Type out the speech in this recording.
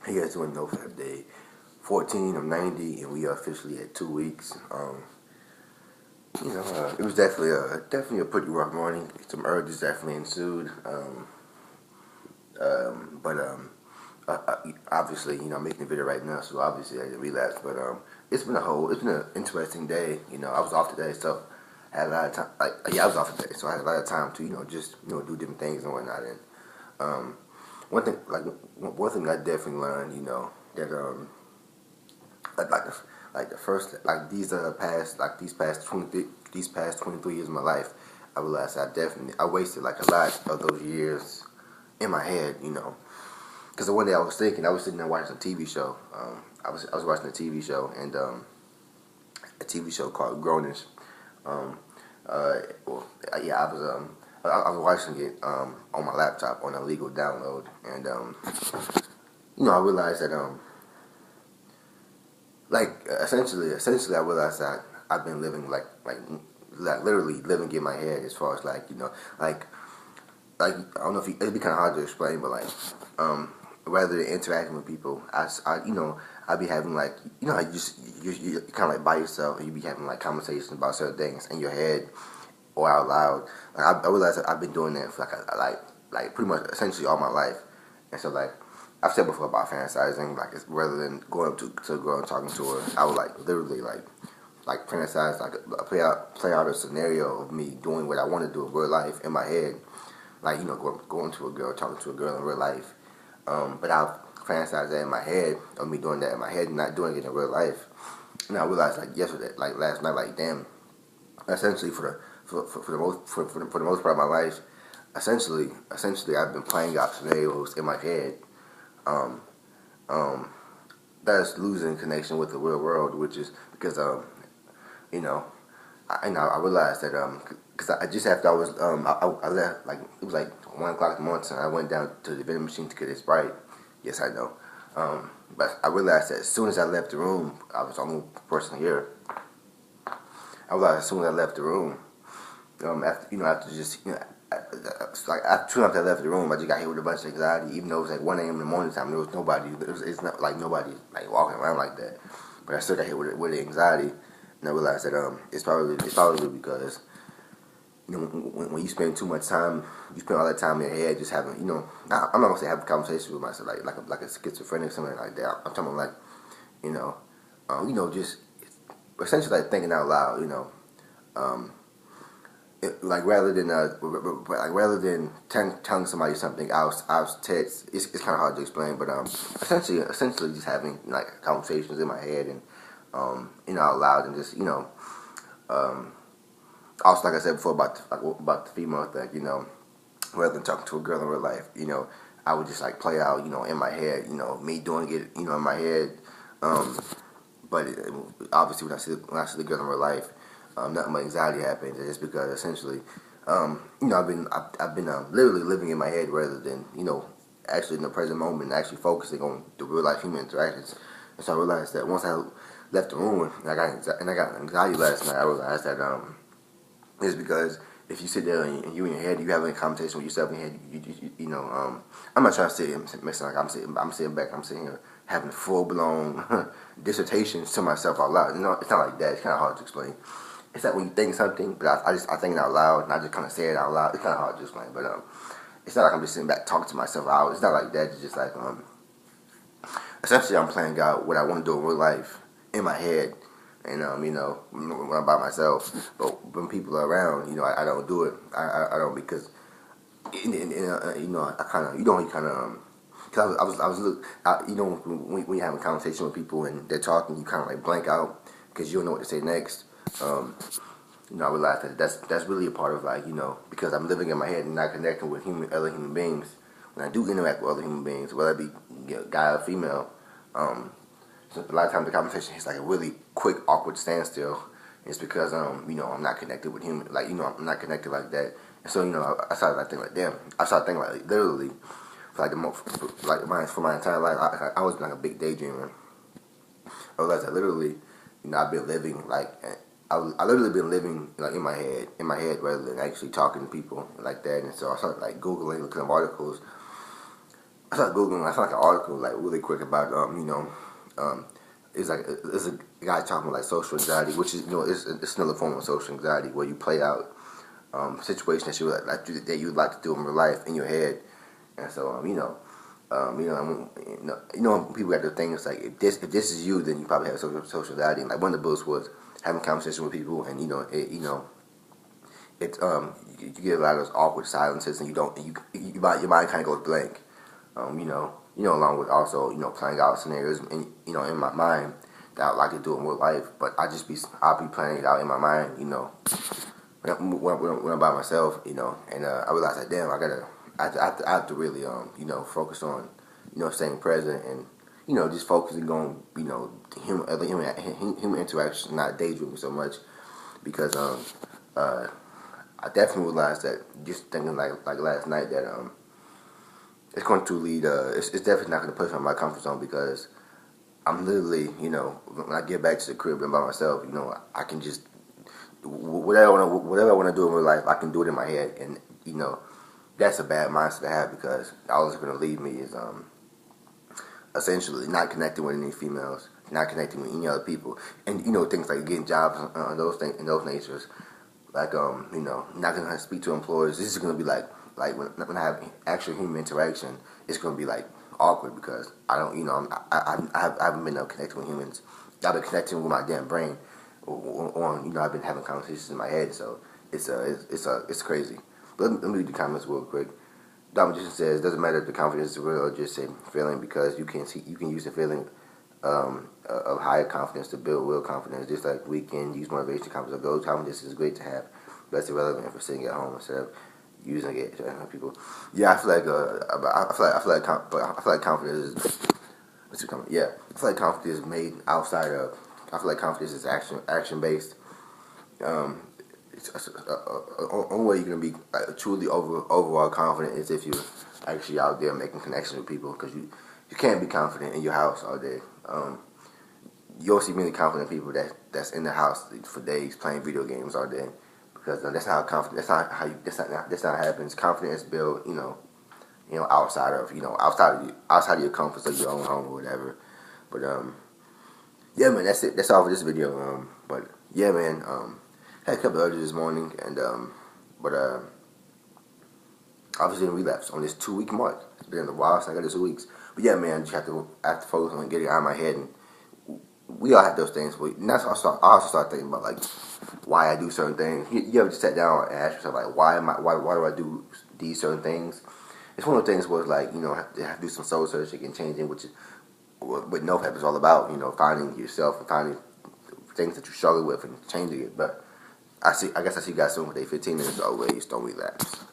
He guys doing NoFap Day 14 of 90, and we are officially at 2 weeks. It was definitely a pretty rough morning. Some urges definitely ensued. But Obviously, I'm making a video right now, so obviously I didn't relapse. But it's been an interesting day. I was off today, so I had a lot of time. I was off today, so I had a lot of time to, just do different things and whatnot. And um, one thing I definitely learned, that like the first these past 23 years of my life, I realized I wasted like a lot of those years in my head, because the one day I was sitting there watching a TV show. I was watching a TV show, and a TV show called Grownish. Um, well, yeah, I was watching it on my laptop on a legal download, and I realized that essentially I realized that I've been living like literally living in my head, as far as like I don't know if it'd be kind of hard to explain, but rather than interacting with people, I'd be having how you're kind of like by yourself, and you be having like conversations about certain things in your head or out loud. I realized that I've been doing that for like pretty much essentially all my life, and so I've said before about fantasizing, rather than going up to a girl and talking to her, I would literally fantasize, play out a scenario of me doing what I want to do in real life in my head, going to a girl, talking to a girl in real life. But I'll fantasize that in my head, of me doing that in my head and not doing it in real life. And I realized yesterday, last night, damn, essentially for the most part of my life, essentially I've been playing out scenarios in my head, um, um, that's losing connection with the real world, which is because you know, I realized that because I just after I was I left, it was like 1 o'clock in the morning, and I went down to the vending machine to get a Sprite. Yes, I know. But I realized that as soon as I left the room, I was the only person here. I realized as soon as I left the room, after just after I left the room, I just got hit with a bunch of anxiety. Even though it was like 1 a.m. in the morning time, there was nobody. It's not like nobody like walking around like that. But I still got hit with the anxiety, and I realized that it's probably because when you spend too much time, you spend all that time in your head just having I'm not gonna say having conversations with myself like a schizophrenic or something like that. I'm talking about just essentially like thinking out loud. Um, rather than telling somebody something, I was text. It's kind of hard to explain, but essentially just having like conversations in my head and out loud, and just also, like I said before about the female thing, rather than talking to a girl in real life, I would just play out, in my head, me doing it, in my head. Um, but obviously, when I see the girl in real life, nothing but anxiety happens. It's just because essentially, I've been literally living in my head rather than actually in the present moment, and actually focusing on the real life human interactions. And so I realized that once I left the room and I got anxiety last night, I realized that is because if you sit there and you in your head, you having a conversation with yourself in your head, I'm not trying to sit here messing like I'm sitting back, I'm sitting here having full blown dissertations to myself out loud. It's not like that. It's kind of hard to explain. It's like when you think something, but I think it out loud, and I just kind of say it out loud. It's kind of hard to explain, but it's not like I'm just sitting back talking to myself out. It's not like that. It's just essentially I'm playing out what I want to do in real life in my head. And when I'm by myself, but when people are around, I don't do it. I don't, because I kind of because when you're having a conversation with people and they're talking, you kind of blank out because you don't know what to say next. I realize that that's really a part of because I'm living in my head and not connecting with other human beings. When I do interact with other human beings, whether it be guy or female, so a lot of times the conversation is like a really quick, awkward standstill. It's because I'm not connected with human, I'm not connected like that. And so I started thinking damn. I started thinking literally for my entire life, I was like a big daydreamer. I realized that literally, I've been living I literally been living in my head rather than actually talking to people like that. And so I started Googling, looking up articles I started Googling, I found like an article like really quick about, um, it's a guy talking about like social anxiety, which is, it's another form of social anxiety where you play out situations that that you would like to do in real life in your head. And so, when people got their things like if this is you, then you probably have social anxiety. And like one of the books was having conversation with people, and you get a lot of those awkward silences, and your mind kind of goes blank. Along with also playing out scenarios in my mind that I'd like to do in real life, but I'll be playing it out in my mind, when I'm by myself, and I realized that damn, I have to really focus on staying present and just focusing on human interaction, not daydreaming so much because I definitely realized that just thinking like last night that it's going to lead it's definitely not going to push me out of my comfort zone because I'm literally when I get back to the crib and by myself I can just whatever I want to do in real life I can do it in my head and that's a bad mindset to have because all it's going to lead me is essentially not connecting with any females, not connecting with any other people, and things like getting jobs those things in those natures. Like not gonna speak to employers. This is gonna be like when I have actual human interaction, it's gonna be like awkward because I don't I haven't been connecting with humans. I've been connecting with my damn brain, or I've been having conversations in my head. So it's crazy. But let me read the comments real quick. Dominic says, doesn't matter if the confidence is real or just a feeling because you can use the feeling of higher confidence to build real confidence. Just like we can use motivation, confidence, or goals. Confidence is great to have, but it's irrelevant for sitting at home instead of using it to help people. Yeah, I feel like confidence is. What's it coming? Yeah, I feel like confidence is made outside of. I feel like confidence is action based. Only way you're gonna be truly overall confident is if you're actually out there making connections with people. Because you can't be confident in your house all day. You don't see many confident people that's in the house for days playing video games all day. Because that's not how confident. That's not how it happens. Confidence built, outside of your comfort, so your own home or whatever. But yeah, man, that's it. That's all for this video. But yeah, man, had a couple of urges this morning, and but obviously in relapse on this 2-week mark. It's been a while since I got this 2 weeks. But yeah, man, just have to focus on getting it out of my head, and we all have those things. And that's also I also start thinking about like why I do certain things. You ever just sat down and ask yourself like why do I do these certain things? It's one of the things where it's like have to do some soul searching and changing, which is what NoFap is all about. Finding yourself and finding things that you struggle with and changing it. But I guess I see you guys soon for day 15 minutes always. Don't relapse.